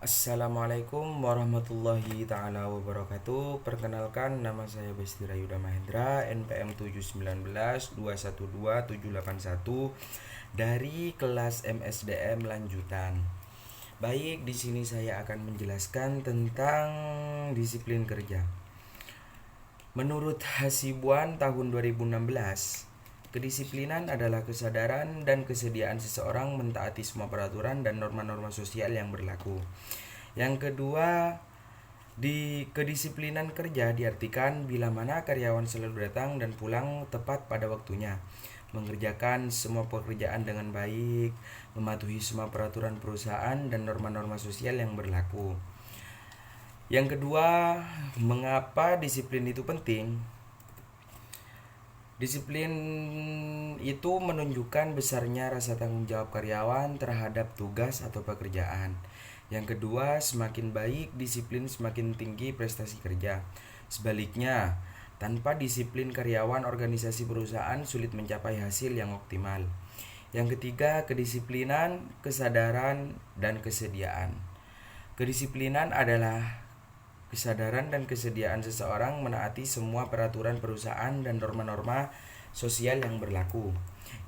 Assalamualaikum warahmatullahi ta'ala wabarakatuh. Perkenalkan, nama saya Bestira Yuda Mahendra, NPM 719212781 dari kelas MSDM lanjutan. Baik, di sini saya akan menjelaskan tentang disiplin kerja. Menurut Hasibuan tahun 2016, kedisiplinan adalah kesadaran dan kesediaan seseorang mentaati semua peraturan dan norma-norma sosial yang berlaku. Yang kedua, di kedisiplinan kerja diartikan bila mana karyawan selalu datang dan pulang tepat pada waktunya, mengerjakan semua pekerjaan dengan baik, mematuhi semua peraturan perusahaan dan norma-norma sosial yang berlaku. Yang kedua, mengapa disiplin itu penting? Disiplin itu menunjukkan besarnya rasa tanggung jawab karyawan terhadap tugas atau pekerjaan. Yang kedua, semakin baik disiplin semakin tinggi prestasi kerja. Sebaliknya, tanpa disiplin karyawan, organisasi perusahaan sulit mencapai hasil yang optimal. Yang ketiga, kedisiplinan, kesadaran, dan kesediaan. Kedisiplinan adalah kesadaran dan kesediaan seseorang menaati semua peraturan perusahaan dan norma-norma sosial yang berlaku.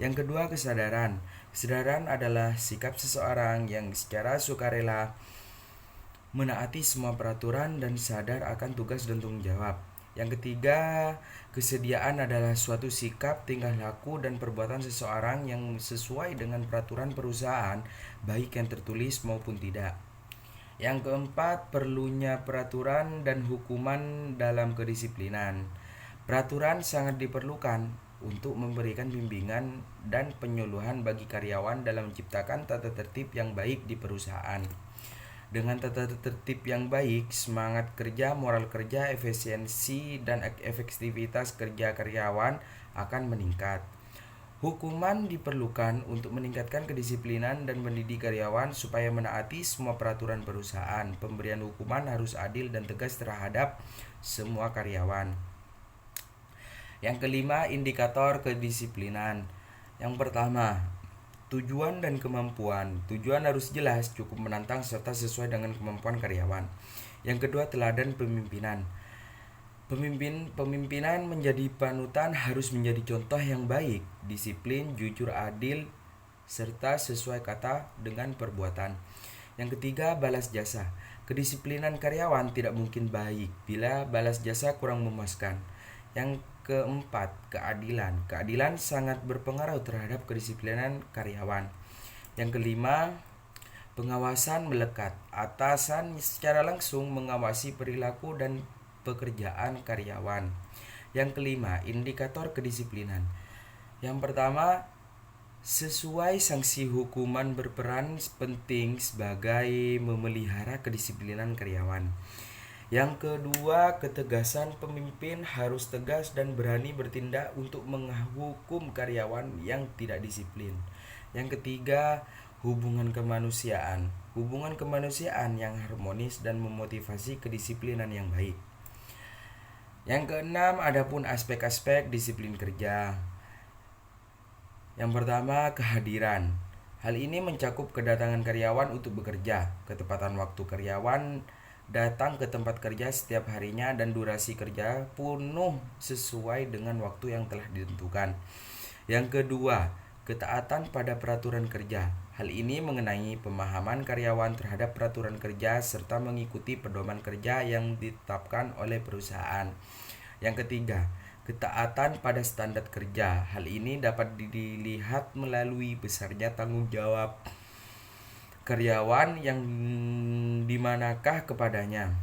Yang kedua, kesadaran. Kesadaran adalah sikap seseorang yang secara sukarela menaati semua peraturan dan sadar akan tugas dan tanggung jawab. Yang ketiga, kesediaan adalah suatu sikap, tingkah laku, dan perbuatan seseorang yang sesuai dengan peraturan perusahaan, baik yang tertulis maupun tidak. Yang keempat, perlunya peraturan dan hukuman dalam kedisiplinan. Peraturan sangat diperlukan untuk memberikan bimbingan dan penyuluhan bagi karyawan dalam menciptakan tata tertib yang baik di perusahaan. Dengan tata tertib yang baik, semangat kerja, moral kerja, efisiensi, dan efektivitas kerja karyawan akan meningkat. Hukuman diperlukan untuk meningkatkan kedisiplinan dan mendidik karyawan supaya menaati semua peraturan perusahaan. Pemberian hukuman harus adil dan tegas terhadap semua karyawan. Yang kelima, indikator kedisiplinan. Yang pertama, tujuan dan kemampuan. Tujuan harus jelas, cukup menantang serta sesuai dengan kemampuan karyawan. Yang kedua, teladan pemimpinan. Pemimpinan menjadi panutan harus menjadi contoh yang baik, disiplin, jujur, adil, serta sesuai kata dengan perbuatan. Yang ketiga, balas jasa. Kedisiplinan karyawan tidak mungkin baik bila balas jasa kurang memuaskan. Yang keempat, keadilan. Keadilan sangat berpengaruh terhadap kedisiplinan karyawan. Yang kelima, pengawasan melekat. Atasan secara langsung mengawasi perilaku dan pekerjaan karyawan. Yang kelima, indikator kedisiplinan. Yang pertama, sesuai sanksi hukuman berperan penting sebagai memelihara kedisiplinan karyawan. Yang kedua, ketegasan pemimpin harus tegas dan berani bertindak untuk menghukum karyawan yang tidak disiplin. Yang ketiga, hubungan kemanusiaan. Hubungan kemanusiaan yang harmonis dan memotivasi kedisiplinan yang baik. Yang keenam, adapun aspek-aspek disiplin kerja. Yang pertama, kehadiran. Hal ini mencakup kedatangan karyawan untuk bekerja, ketepatan waktu karyawan datang ke tempat kerja setiap harinya, dan durasi kerja penuh sesuai dengan waktu yang telah ditentukan. Yang kedua, ketaatan pada peraturan kerja. Hal ini mengenai pemahaman karyawan terhadap peraturan kerja serta mengikuti pedoman kerja yang ditetapkan oleh perusahaan. Yang ketiga, ketaatan pada standar kerja. Hal ini dapat dilihat melalui besarnya tanggung jawab karyawan yang diamanahkan kepadanya,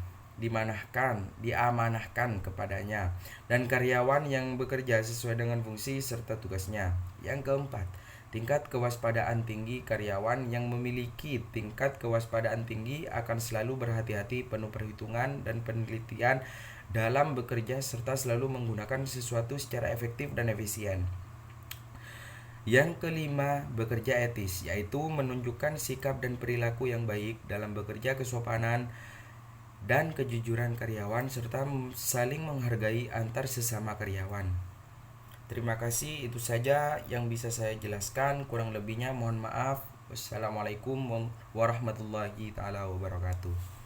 dan karyawan yang bekerja sesuai dengan fungsi serta tugasnya. Yang keempat, tingkat kewaspadaan tinggi. Karyawan yang memiliki tingkat kewaspadaan tinggi akan selalu berhati-hati, penuh perhitungan dan penelitian dalam bekerja serta selalu menggunakan sesuatu secara efektif dan efisien. Yang kelima, bekerja etis, yaitu menunjukkan sikap dan perilaku yang baik dalam bekerja, kesopanan dan kejujuran karyawan serta saling menghargai antar sesama karyawan. Terima kasih, itu saja yang bisa saya jelaskan. Kurang lebihnya mohon maaf. Wassalamualaikum warahmatullahi taala wabarakatuh.